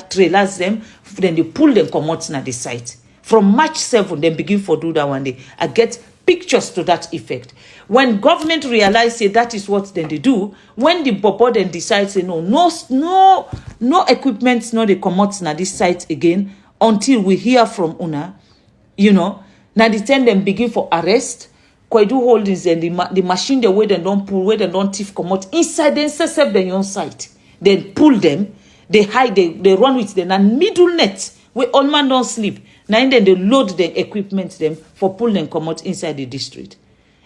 [SPEAKER 1] trailers them. Then they pull them come out at the site. From March 7, they begin for do that one day. I get pictures to that effect. When government realize say that is what then they do, when the bobo then decide say no equipment no they come out na this site again until we hear from una, now the time them begin for arrest. Koidu Holdings and the machine the way they don't pull, where they don't thief come out inside then set them on site. Then pull them, they hide, they run with them and middle net where all man don't sleep. Now then they load the equipment them for pull them come out inside the district.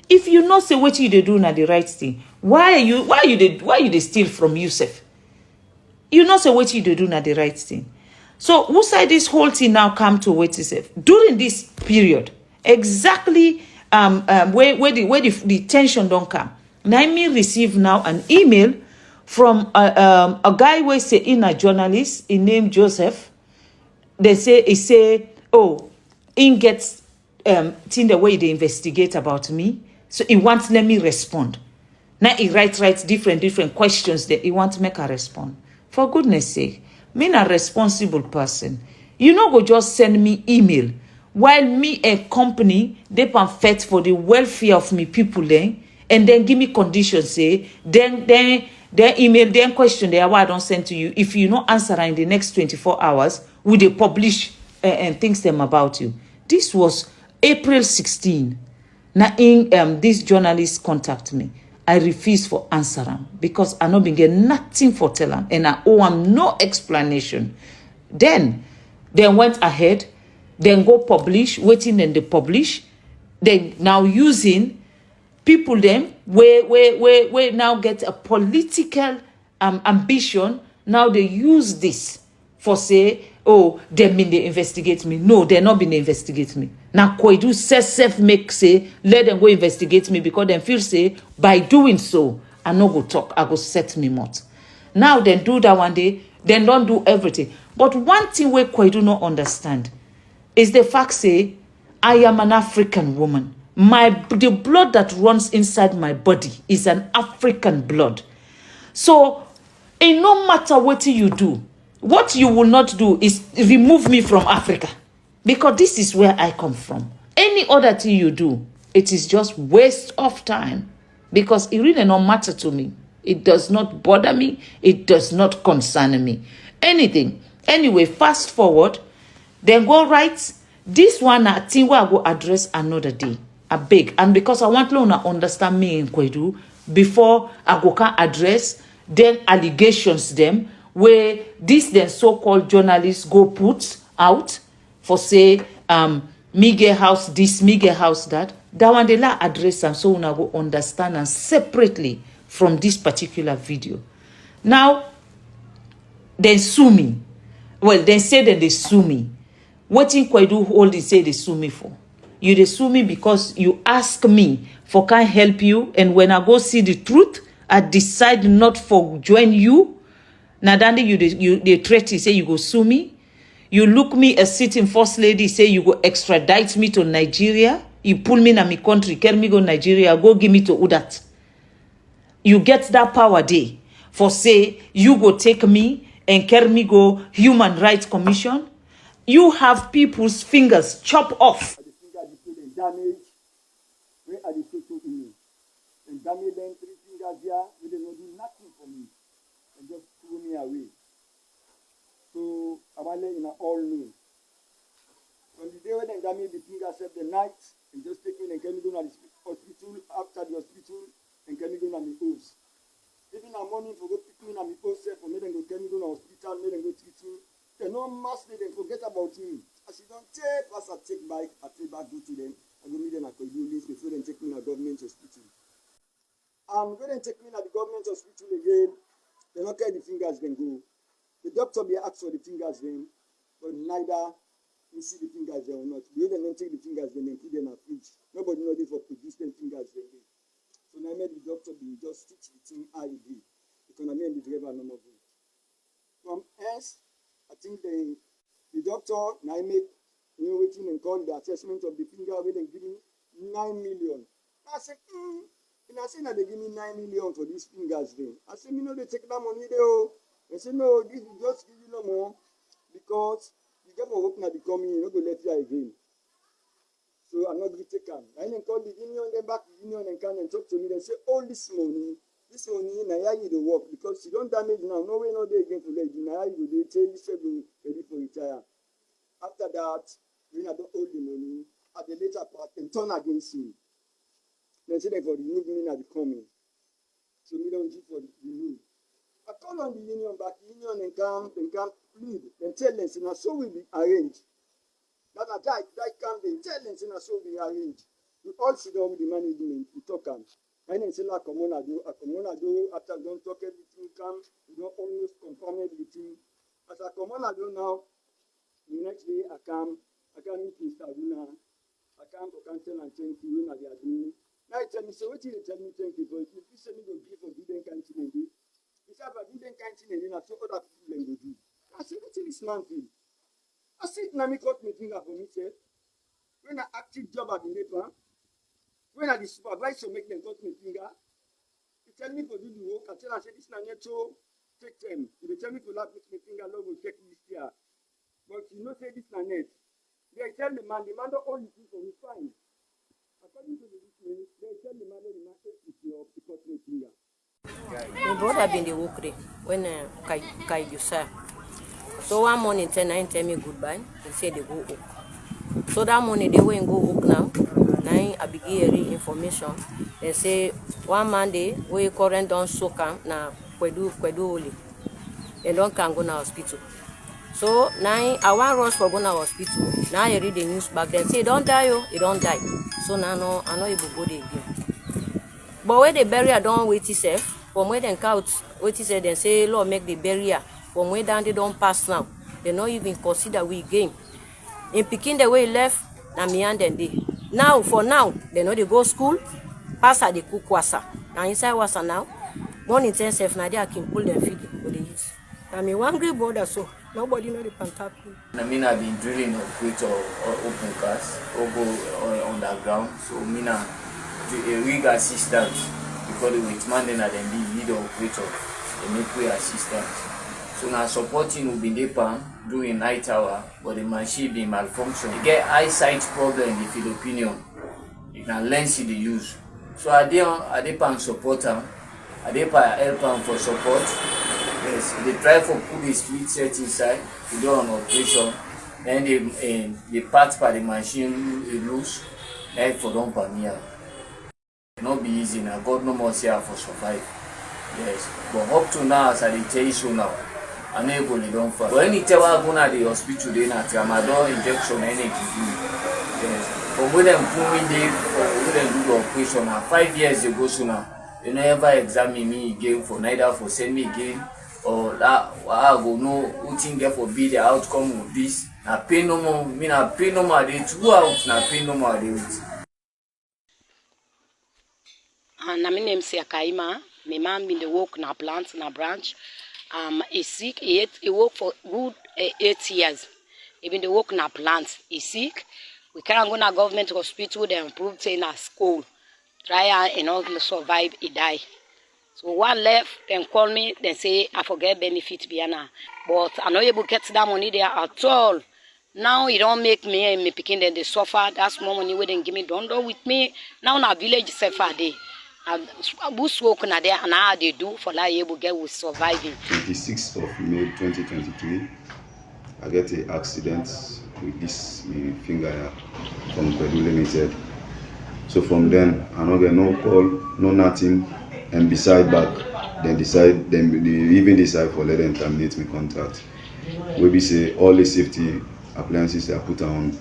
[SPEAKER 1] If you know say what you they do na the right thing, why you they steal from Yusuf? You know say what you they do na the right thing. So who side this whole thing now come to what itself during this period exactly where the tension don't come. Now me receive now an email from a guy who say in a journalist, he named Joseph. He say, oh, he gets thing the way they investigate about me. So he wants let me respond. Now he writes different questions that he wants to make a respond. For goodness sake, me a responsible person. You know go just send me email. While me a company, they pamphlet for the welfare of me people then, and then give me conditions, say, then email, then question there why I don't send to you. If you not answer in the next 24 hours, will they publish and things them about you? This was April 16. Now in this journalist contact me. I refuse for answer them because I not been get nothing for tell them, and I owe them no explanation. Then went ahead. Then go publish, waiting and they publish. Then now using people them where now get a political ambition. Now they use this for say, oh, they mean they investigate me. No, they're not been investigate me. Now Koidu self make say, let them go investigate me because they feel say, by doing so, I no go talk, I go set me mouth. Now then do that one day, then don't do everything. But one thing where Koidu not understand is the fact say, I am an African woman. The blood that runs inside my body is an African blood. So And no matter what you do, what you will not do is remove me from Africa. Because this is where I come from. Any other thing you do, it is just waste of time. Because it really don't matter to me. It does not bother me. It does not concern me. Anything. Anyway, fast forward. Then go right. This one, I think I will address another day. I beg. And because I want to understand me in Koidu, before I go can address then allegations them, where this then so-called journalists go put out for say, me get house this, me get house that. That one they la address and so una go understand and separately from this particular video. Now, they sue me. Well, they say that they sue me. What in Koidu hold they say they sue me for? You they sue me because you ask me for can help you, and when I go see the truth, I decide not for join you. Now then you they threat say you go sue me. You look me a sitting first lady say you go extradite me to Nigeria. You pull me na my country, carry me go Nigeria, go give me to Udat. You get that power day for say you go take me and carry me go Human Rights Commission. You have people's fingers chopped off.
[SPEAKER 3] The finger and damage, where are the social union? And damage them 3 fingers here, we don't do nothing for me. And just throw me away. So I want to let all know. On the day when they damage the finger set the night, and just take me and carry me go to the hospital, after the hospital, and carry me go to the house. Even in the morning, for go pick me in the house, for me then go carry me go to the hospital, me then go treat me. They no mass they forget about me. As you don't take, as I take back go to them. I go meet them at Koidu list before they take me to government hospital. And when they take me to the government hospital again, they don't carry the fingers then go. The doctor be asked for the fingers then, but neither you see the fingers there or not. The other don't take the fingers then and put them in a fridge. Nobody know this for produce them fingers then. So now the doctor be just stitch the thing how it be. Economy and the driver no more. From else, I think the doctor now make waiting and call the assessment of the finger where they give me 9 million. I said, and I said that they give me 9 million for these fingers then. I said, me know they take that money there. They said, no, this will just give you no more because you get more hope now becoming, you know, go let you again. So I'm not going to take them. I then call the union, then back the union and come and talk to me. They say, all this money, now you do work because you don't damage now. No way, no day again for lady. Now you do tell you say you ready for retire. After that, when I don't hold the money, at the later part, and turn against me. Then say they for remove me now the coming. So me don't do for the remove. I call on the union back, the union and come plead, then tell them, so now so will be arranged. That come, then tell them, so now so will be arranged. We all sit down with the management, we talk them. And then say, like, come on, I do, after I don't talk everything, come, we don't almost confirm everything. As I come on, I do now, the next day I come meet Mr. Aduna, I come to cancel and thank you when they are doing. Now he tell me, so what did they tell me thank you for? If you say me go give for good and canteen and do, he said, but good and canteen and then I saw other people and go do. I said, what is this man feel? I said, now me cut my finger for me, say, when I active job at the paper, when I the supervisor make them cut my finger, he tell me to do the work. I tell him, I say, this is not to take them. If they tell me to not put my finger, Lord will check this here. But you know, say this is not net. They tell the man don't hold the thing for me, fine. According to the witness, they tell the man take it off to cut my finger.
[SPEAKER 4] My brother been the work day when Koidu sir. So one morning, 9 tell me goodbye. He said they go up. So that morning they went go up now. Now I begin information. They say one Monday we current don't soak na Koidu only. They don't can go to hospital. So now I want rush for going to hospital. Now I read the news back then. Say don't die, you don't die. So now I know you will go there again. But when the barrier don't wait itself, from where they count wait itself, they say Lord make the barrier. From where down they don't pass now. They not even consider we gain. In picking the way left, na me and then they. Now for now, they know they go school, pass at the cook wasa. Now inside wasa now, morning 10 self now they can pull them feed for the youth. I mean one great border so nobody know the contact.
[SPEAKER 5] I mean I've been drilling a great or open cast or go underground. So me a rig assistant because the weight man then I then be lead operator. they make we assistance. So now supporting will be palm during night hour, but the machine be malfunction. You get eyesight problem in the Filipino. You can lens the use. So I dey pan support them. I dey help them for support. Yes, they try for put the split set inside to do an operation. Then the part by the machine loose. Then for don't permit. Not be easy now. God no more here for survive. Yes, but up to now, as I tell you so now, I'm not able to don't fight. But any time I go to the hospital, they not tramadol injection anything. Yes, but when them put me there, when them do the operation, now 5 years ago so now, they never examine me again for neither for send me again or that I go know who think there for be the outcome of this. Now pay no more, me na pay no more. They 2 out, na pay no more. They with.
[SPEAKER 6] And my name is Kaima. My mom been the work na plant na branch. He's sick. He work for good 8 years. He been the work na plant. He's sick. We can't go na government hospital. They improve say na school. Try and not survive. He die. So one left. Then call me. Then say I forget benefit Biana. But I'm not able to get that money there at all. Now it don't make me and me picking then they suffer. That's more money we didn't give me. Don't do with me. Now na village suffer day. Bush work na there and how they do for like able get with surviving.
[SPEAKER 7] 26th of May 2023, I get an accident with this finger from Koidu Limited. So from then, I don't get no call, no nothing, and beside back, they even decide for let them terminate my contract. We be say all the safety appliances they are put on.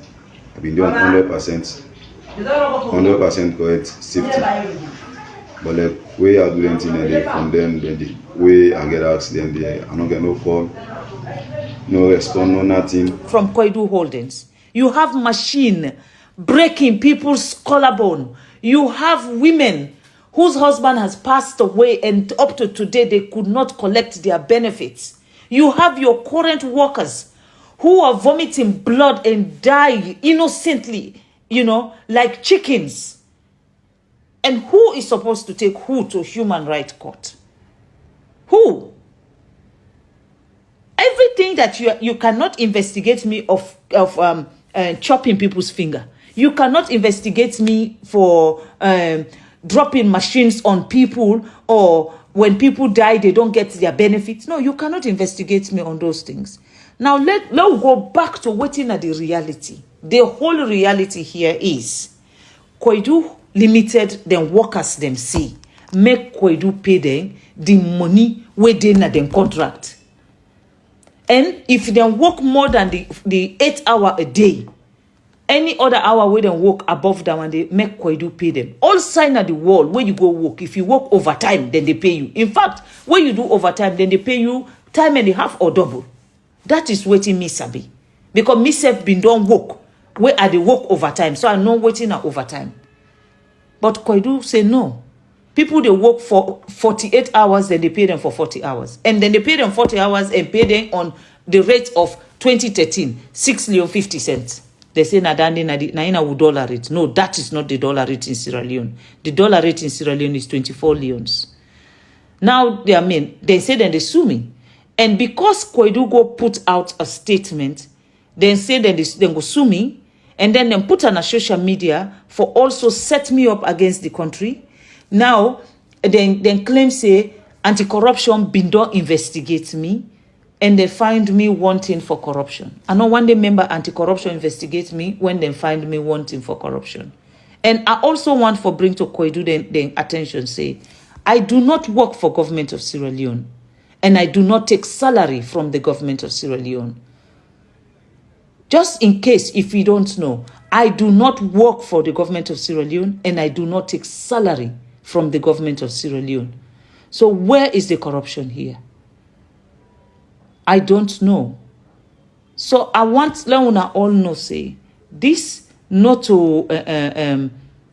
[SPEAKER 7] I've been doing 100% correct safety. But like way I do anything and they from them, then the way I get asked, then I don't get no call, no response, no nothing.
[SPEAKER 1] From Koidu Holdings, you have machine breaking people's collarbone. You have women whose husband has passed away and up to today they could not collect their benefits. You have your current workers who are vomiting blood and die innocently, like chickens. And who is supposed to take who to human rights court? Who? Everything that you cannot investigate me of chopping people's finger. You cannot investigate me for dropping machines on people, or when people die they don't get their benefits. No, you cannot investigate me on those things. Now let's go back to waiting at the reality. The whole reality here is Koidu Limited, them workers them see make Koidu pay them the money where they na them contract. And if they work more than the 8 hour a day, any other hour where they work above that one, they make Koidu pay them. All sign at the wall where you go work. If you work overtime, then they pay you. In fact, when you do overtime, then they pay you time and a half or double. That is waiting me sabi. Because myself been done work where I they work overtime. So I'm not waiting at overtime. But Koidu say no. People they work for 48 hours, then they pay them for 40 hours. And then they pay them 40 hours and pay them on the rate of 2013, 6 Leone 50 cents. They say na dollar rate. No, that is not the dollar rate in Sierra Leone. The dollar rate in Sierra Leone is 24 leones. Now they say then they sue me. And because Koidu go put out a statement, then say then they go sue me. And then they put on a social media for also set me up against the country. Now, then claim say anti-corruption been don't investigate me, and they find me wanting for corruption. I know one day member anti-corruption investigate me when they find me wanting for corruption. And I also want for bring to Koidu then attention say, I do not work for government of Sierra Leone, and I do not take salary from the government of Sierra Leone. Just in case, if you don't know, I do not work for the government of Sierra Leone and I do not take salary from the government of Sierra Leone. So where is the corruption here? I don't know. So I want Leone all know say, this not to,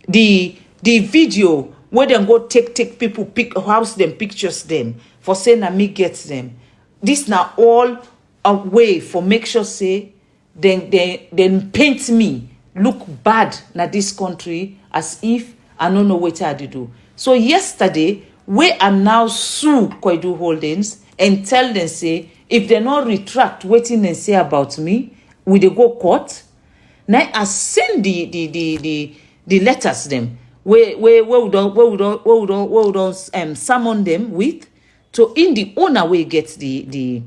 [SPEAKER 1] the video where they go take people, house them, pictures them, for saying that me gets them. This now all a way for make sure say, then paint me look bad na this country as if I don't know what I do. So yesterday, we are now sue Koidu Holdings and tell them, say, if they not retract waiting and say about me, will they go court? Now I send the letters them where we don't summon them with to in the owner way get the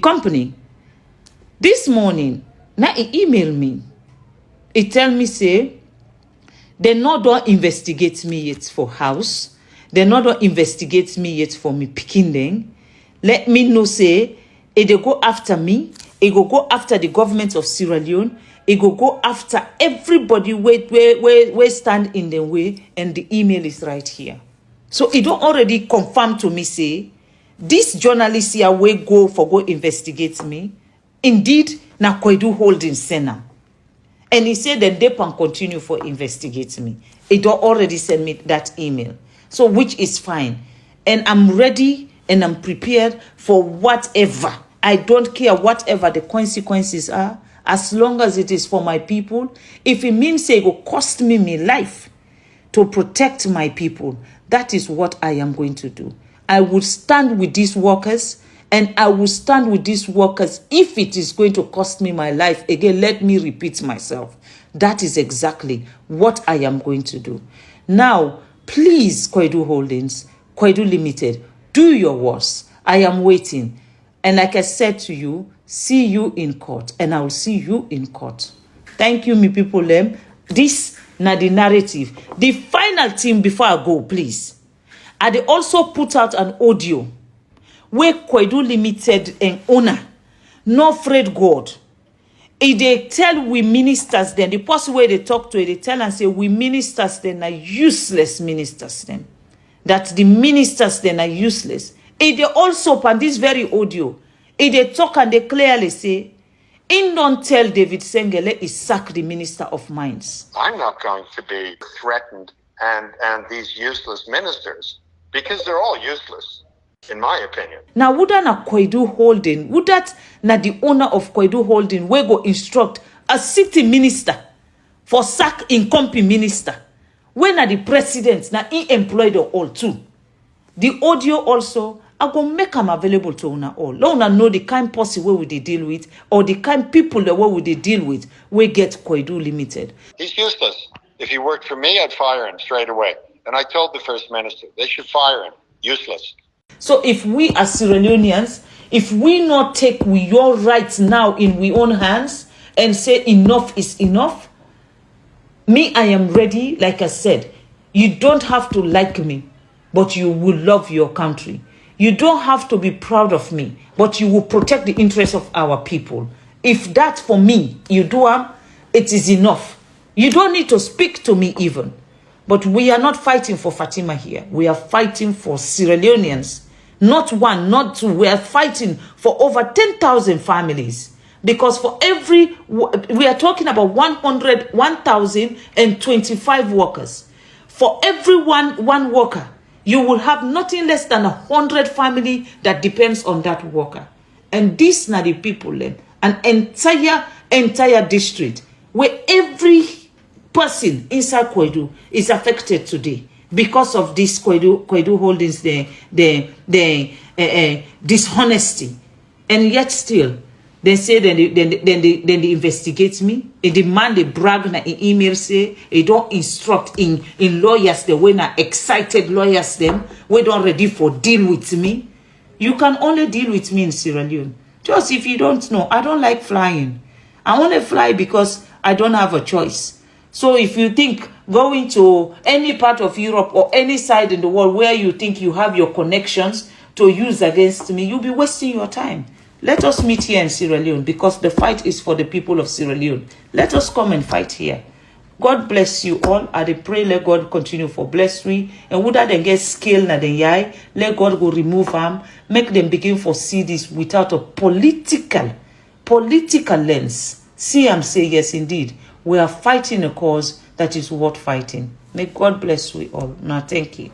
[SPEAKER 1] company. This morning, now he email me. He tell me say they not don't investigate me yet for house. They not don't investigate me yet for me picking them. Let me know say if they go after me. It go after the government of Sierra Leone. It go after everybody where stand in the way, and the email is right here. So it don't already confirm to me say this journalist here will go investigate me. Indeed, na Koidu Holdings Sena. And he said that they can continue for investigate me. It don't already send me that email. So which is fine. And I'm ready and I'm prepared for whatever. I don't care whatever the consequences are, as long as it is for my people. If it means it will cost me my life to protect my people, that is what I am going to do. I will stand with these workers, and I will stand with these workers if it is going to cost me my life. Again, let me repeat myself. That is exactly what I am going to do. Now, please, Koidu Holdings, Koidu Limited, do your worst. I am waiting. And like I said to you, see you in court. And I will see you in court. Thank you, me people. This na the narrative. The final thing before I go, please. They also put out an audio where Koidu Limited and owner, no afraid God. They tell we ministers then, the person where they talk to it, they tell and say we ministers then are useless ministers then. That the ministers then are useless. They also, on this very audio, they talk and they clearly say, in don't tell David Sengele is sack the Minister of Mines.
[SPEAKER 8] I'm not going to be threatened and these useless ministers, because they're all useless, in my opinion.
[SPEAKER 1] Now, would that na Koidu Holding, would that na the owner of Koidu Holding we go instruct a city minister for sack in company minister? When are the president na he employed all too? The audio also, I go make them available to una all. Let una know the kind person where we they deal with, or the kind people that we they deal with, we get Koidu Limited.
[SPEAKER 8] He's useless. If he worked for me, I'd fire him straight away. And I told the First Minister, they should fire him. Useless.
[SPEAKER 1] So if we as Sierra Leoneans, if we not take your rights now in we own hands and say enough is enough, me, I am ready. Like I said, you don't have to like me, but you will love your country. You don't have to be proud of me, but you will protect the interests of our people. If that for me, you do, it is enough. You don't need to speak to me even. But we are not fighting for Fatima here. We are fighting for Sierra Leoneans. Not one, not two. We are fighting for over 10,000 families. Because for every, we are talking about 1,025 workers. For every one worker, you will have nothing less than 100 family that depends on that worker. And these are the people, an entire district where every person inside Koidu is affected today because of this Koidu Holdings, the dishonesty. And yet still, they say then they investigate me. They demand, they brag, na in email say, they don't instruct in lawyers, the way na excited lawyers them, we don't ready for deal with me. You can only deal with me in Sierra Leone. Just if you don't know, I don't like flying. I want to fly because I don't have a choice. So if you think going to any part of Europe or any side in the world where you think you have your connections to use against me, you'll be wasting your time. Let us meet here in Sierra Leone because the fight is for the people of Sierra Leone. Let us come and fight here. God bless you all. I pray let God continue for bless me. And would that then get scale na den yai, let God go remove them, make them begin for see this without a political lens. See I'm say yes indeed. We are fighting a cause that is worth fighting. May God bless you all. Now thank you.